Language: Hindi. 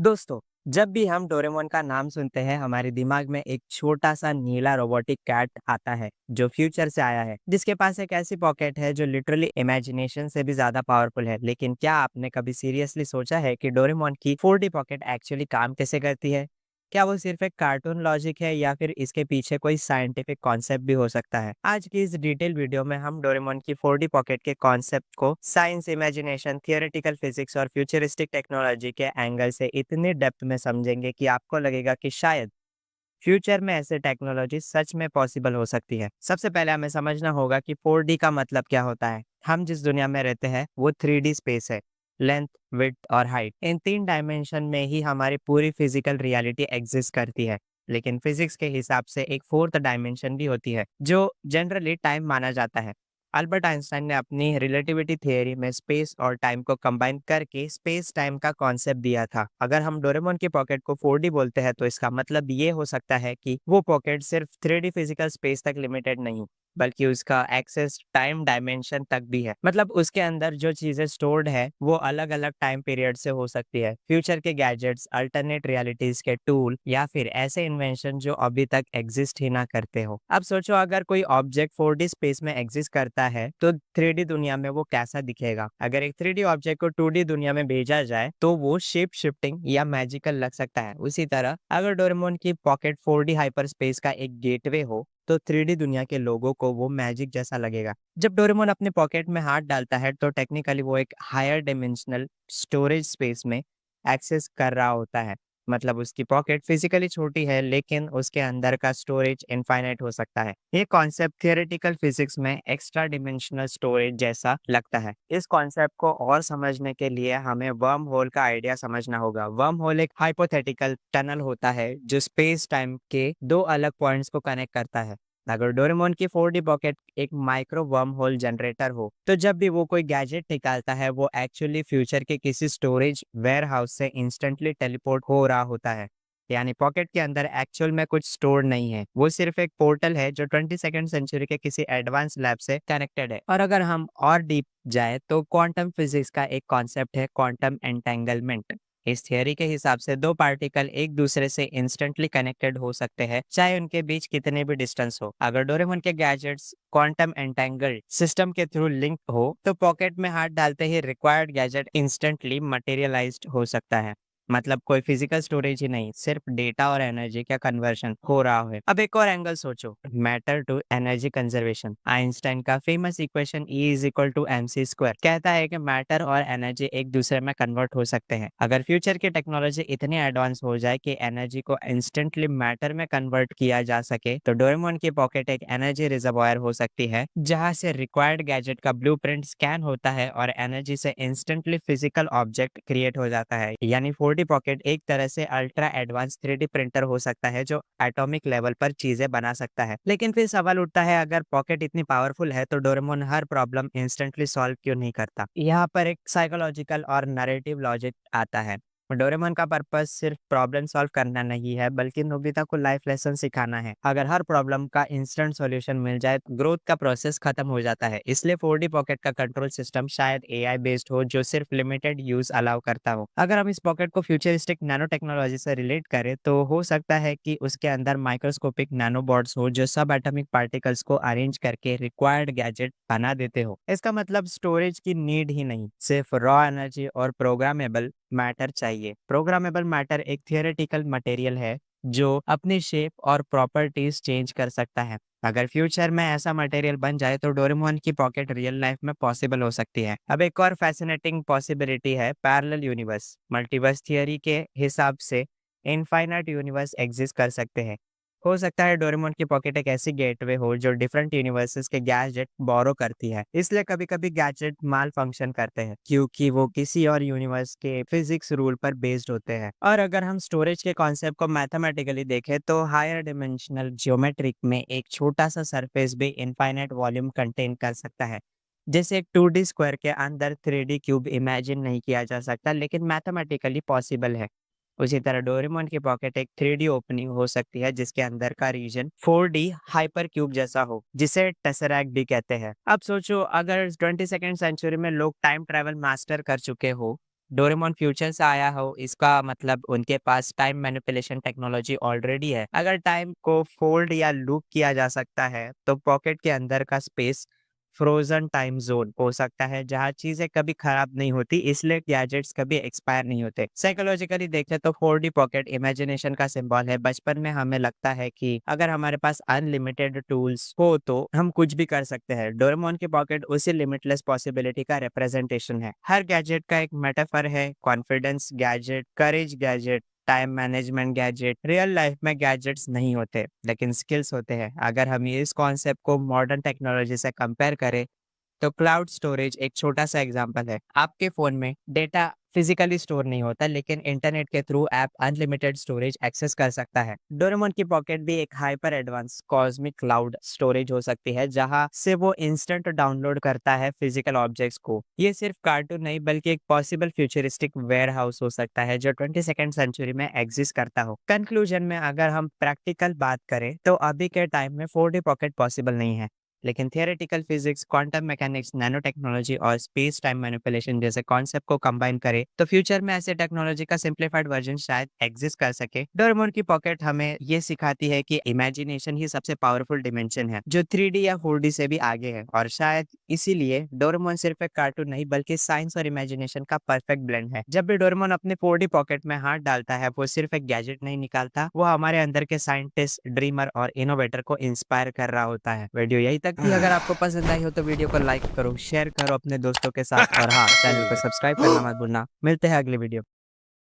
दोस्तों, जब भी हम डोरेमोन का नाम सुनते हैं, हमारे दिमाग में एक छोटा-सा नीला रोबोटिक कैट आता है, जो फ्यूचर से आया है, जिसके पास एक ऐसी पॉकेट है जो लिटरली इमेजिनेशन से भी ज़्यादा पावरफुल है। लेकिन क्या आपने कभी सीरियसली सोचा है कि डोरेमोन की 4D पॉकेट एक्चुअली काम कैसे करती है? क्या वो सिर्फ एक कार्टून लॉजिक है या फिर इसके पीछे कोई साइंटिफिक कॉन्सेप्ट भी हो सकता है? आज की इस डिटेल वीडियो में हम डोरेमोन की 4D पॉकेट के कॉन्सेप्ट को साइंस, इमेजिनेशन, थियोरेटिकल फिजिक्स और फ्यूचरिस्टिक टेक्नोलॉजी के एंगल से इतनी डेप्थ में समझेंगे कि आपको लगेगा कि शायद फ्यूचर में ऐसे टेक्नोलॉजी सच में पॉसिबल हो सकती है। सबसे पहले हमें समझना होगा कि 4D का मतलब क्या होता है। हम जिस दुनिया में रहते हैं वो 3D स्पेस है। लेंथ, विड्थ और हाइट, इन 3 डायमेंशन में ही हमारी पूरी फिजिकल रियलिटी एग्जिस्ट करती है। लेकिन फिजिक्स के हिसाब से एक फोर्थ डायमेंशन भी होती है जो जनरली टाइम माना जाता है। अल्बर्ट आइंस्टाइन ने अपनी रिलेटिविटी थियरी में स्पेस और टाइम को कंबाइन करके स्पेस टाइम का कॉन्सेप्ट दिया था। अगर हम डोरेमोन की पॉकेट को 4D बोलते हैं तो इसका मतलब ये हो सकता है कि वो पॉकेट सिर्फ 3D फिजिकल स्पेस तक लिमिटेड नहीं, बल्कि उसका एक्सेस टाइम डायमेंशन तक भी है। मतलब उसके अंदर जो चीजें स्टोर्ड है वो अलग अलग टाइम पीरियड से हो सकती है। फ्यूचर के गैजेट्स, अल्टरनेट रियलिटीज के टूल या फिर ऐसे इन्वेंशन जो अभी तक एग्जिस्ट ही ना करते हो। अब सोचो, अगर कोई ऑब्जेक्ट 4D स्पेस में एग्जिस्ट करता है तो 3D दुनिया में वो कैसा दिखेगा? अगर एक 3D ऑब्जेक्ट को 2D दुनिया में भेजा जाए तो वो शेप शिफ्टिंग या मैजिकल लग सकता है। उसी तरह अगर डोरेमोन की पॉकेट 4D हाइपर स्पेस का एक गेटवे हो तो 3D दुनिया के लोगों को वो मैजिक जैसा लगेगा। जब डोरेमोन अपने पॉकेट में हाथ डालता है तो टेक्निकली वो एक हायर डिमेंशनल स्टोरेज स्पेस में एक्सेस कर रहा होता है। मतलब उसकी पॉकेट फिजिकली छोटी है लेकिन उसके अंदर का स्टोरेज इनफाइनाइट हो सकता है। ये कॉन्सेप्ट थियोरेटिकल फिजिक्स में एक्स्ट्रा डिमेंशनल स्टोरेज जैसा लगता है। इस कॉन्सेप्ट को और समझने के लिए हमें वर्म होल का आइडिया समझना होगा। वर्म होल एक हाइपोथेटिकल टनल होता है जो स्पेस टाइम के दो अलग पॉइंट्स को कनेक्ट करता है। अगर डोरेमोन की 4D पॉकेट एक माइक्रो वर्म होल जनरेटर हो तो जब भी वो कोई गैजेट निकालता है वो एक्चुअली फ्यूचर के किसी स्टोरेज वेयर हाउस से इंस्टेंटली टेलीपोर्ट हो रहा होता है। यानी पॉकेट के अंदर एक्चुअल में कुछ स्टोर नहीं है, वो सिर्फ एक पोर्टल है जो 22nd सेंचुरी के किसी एडवांस लैब से कनेक्टेड है। और अगर हम और डीप जाए तो क्वांटम फिजिक्स का एक कॉन्सेप्ट है क्वांटम एंटेंगलमेंट। इस थियोरी के हिसाब से दो पार्टिकल एक दूसरे से इंस्टेंटली कनेक्टेड हो सकते हैं, चाहे उनके बीच कितने भी डिस्टेंस हो। अगर डोरेमोन के गैजेट्स क्वांटम एंटेंगल्ड सिस्टम के थ्रू लिंक हो तो पॉकेट में हाथ डालते ही रिक्वायर्ड गैजेट इंस्टेंटली मटेरियलाइज्ड हो सकता है। मतलब कोई फिजिकल स्टोरेज ही नहीं, सिर्फ डेटा और एनर्जी का कन्वर्शन हो रहा है। अब एक और एंगल सोचो, matter to energy conservation. Einstein का famous equation E is equal to mc square कहता है कि मैटर और एनर्जी एक दूसरे में कन्वर्ट हो सकते हैं। अगर फ्यूचर की टेक्नोलॉजी इतनी एडवांस हो जाए कि एनर्जी को इंस्टेंटली मैटर में कन्वर्ट किया जा सके तो डोरेमोन की पॉकेट एक एनर्जी रिजर्वायर हो सकती है, जहां से रिक्वायर्ड गैजेट का ब्लूप्रिंट स्कैन होता है और एनर्जी से इंस्टेंटली फिजिकल ऑब्जेक्ट क्रिएट हो जाता है। यानी 4D पॉकेट एक तरह से अल्ट्रा एडवांस 3D प्रिंटर हो सकता है जो एटॉमिक लेवल पर चीजें बना सकता है। लेकिन फिर सवाल उठता है, अगर पॉकेट इतनी पावरफुल है तो डोरेमोन हर प्रॉब्लम इंस्टेंटली सॉल्व क्यों नहीं करता? यहाँ पर एक साइकोलॉजिकल और नैरेटिव लॉजिक आता है। डोरेमोन का पर्पस सिर्फ प्रॉब्लम सॉल्व करना नहीं है, बल्कि नोबिता को लाइफ लेसन सिखाना है। अगर हर प्रॉब्लम का इंस्टेंट सॉल्यूशन मिल जाए तो ग्रोथ का प्रोसेस खत्म हो जाता है। इसलिए 4D पॉकेट का कंट्रोल सिस्टम शायद AI बेस्ड हो जो सिर्फ लिमिटेड यूज अलाउ करता हो। अगर हम इस पॉकेट को फ्यूचरिस्टिक नैनो टेक्नोलॉजी से रिलेट करें तो हो सकता है कि उसके अंदर माइक्रोस्कोपिक नैनोबॉट्स हो जो सब एटॉमिक पार्टिकल्स को अरेंज करके रिक्वायर्ड गैजेट बना देते हो। इसका मतलब स्टोरेज की नीड ही नहीं, सिर्फ रॉ एनर्जी और प्रोग्रामेबल मैटर चाहिए। प्रोग्रामेबल मैटर एक थियोरेटिकल मटेरियल है जो अपनी शेप और प्रॉपर्टीज चेंज कर सकता है। अगर फ्यूचर में ऐसा मटेरियल बन जाए तो डोरेमोन की पॉकेट रियल लाइफ में पॉसिबल हो सकती है। अब एक और फैसिनेटिंग पॉसिबिलिटी है पैरेलल यूनिवर्स। मल्टीवर्स थियरी के हिसाब से इनफाइनाइट यूनिवर्स एग्जिस्ट कर सकते हैं। हो सकता है डोरेमोन की पॉकेट एक ऐसी गेटवे हो जो डिफरेंट यूनिवर्सेस के गैजेट बोरो करती है। इसलिए कभी कभी गैजेट माल फंक्शन करते हैं क्योंकि वो किसी और यूनिवर्स के फिजिक्स रूल पर बेस्ड होते हैं। और अगर हम स्टोरेज के कॉन्सेप्ट को मैथमेटिकली देखें तो हायर डिमेंशनल ज्योमेट्रिक में एक छोटा सा सरफेस भी इनफाइनाइट वॉल्यूम कंटेन कर सकता है। जैसे एक 2D स्क्वायर के अंदर 3D क्यूब इमेजिन नहीं किया जा सकता, लेकिन मैथमेटिकली पॉसिबल है। उसी तरह डोरेमोन की पॉकेट एक 3D ओपनिंग हो सकती है जिसके अंदर का रीजन 4D हाइपर क्यूब जैसा हो, जिसे टेसरैक्ट भी कहते हैं। अब सोचो, अगर 22nd सेंचुरी में लोग टाइम ट्रैवल मास्टर कर चुके हो डोरेमोन फ्यूचर से आया हो, इसका मतलब उनके पास टाइम मैनिपुलेशन टेक्नोलॉजी ऑलरेडी है। अगर टाइम को फोल्ड या लूप किया जा सकता है, तो पॉकेट के अंदर का स्पेस फ्रोजन टाइम ज़ोन हो सकता है, जहाँ चीज़ें कभी खराब नहीं होती, इसलिए गैजेट्स कभी एक्सपायर नहीं होते। साइकोलॉजिकली देखें तो 4D पॉकेट इमेजिनेशन का सिंबल है। बचपन में हमें लगता है कि अगर हमारे पास अनलिमिटेड टूल्स हो, तो हम कुछ भी कर सकते हैं। डोरेमोन की पॉकेट उसी लिमिटलेस पॉसिबिलिटी का रिप्रेजेंटेशन है। हर गैजेट का एक मेटाफर है, confidence gadget, courage gadget, time management gadget. Real life में गैजेट्स नहीं होते, लेकिन स्किल्स होते हैं। अगर हम ये इस कॉन्सेप्ट को मॉडर्न टेक्नोलॉजी से कंपेयर करें, तो क्लाउड स्टोरेज एक छोटा सा एग्जांपल है। आपके फोन में डेटा फिजिकली स्टोर नहीं होता, लेकिन इंटरनेट के through app unlimited storage access कर सकता है। डोरेमोन की पॉकेट भी एक hyper advance cosmic cloud storage हो सकती है, जहां से वो इंस्टेंट डाउनलोड करता है फिजिकल ऑब्जेक्ट्स को। ये सिर्फ कार्टून नहीं, बल्कि एक पॉसिबल फ्यूचरिस्टिक वेयर हाउस हो सकता है, जो 22nd सेंचुरी में एग्जिस्ट करता हो। कंक्लूजन में अगर हम प्रैक्टिकल बात करें, तो अभी के टाइम में 4D पॉकेट पॉसिबल नहीं है, लेकिन theoretical physics, quantum mechanics, nano technology और स्पेस टाइम मैनिपुलेशन जैसे कॉन्सेप्ट को कंबाइन करे, तो फ्यूचर में ऐसे टेक्नोलॉजी का सिंप्लीफाइड वर्जन शायद एग्जिस्ट कर सके। डोरेमोन की पॉकेट हमें ये सिखाती है कि इमेजिनेशन ही सबसे पावरफुल डिमेंशन है, जो 3D या 4D से भी आगे है। और शायद इसीलिए डोरेमोन सिर्फ एक कार्टून नहीं, बल्कि साइंस और इमेजिनेशन का परफेक्ट ब्लेंड है। जब भी डोरेमोन अपने 4D पॉकेट में हाथ डालता है, वो सिर्फ एक गैजेट नहीं निकालता, वो हमारे अंदर के साइंटिस्ट, ड्रीमर और इनोवेटर को इंस्पायर कर रहा होता है। वीडियो यही तक थी। अगर आपको पसंद आई हो, तो वीडियो को लाइक करो, शेयर करो अपने दोस्तों के साथ, और हाँ, चैनल को सब्सक्राइब करना मत भूलना। मिलते हैं अगले वीडियो।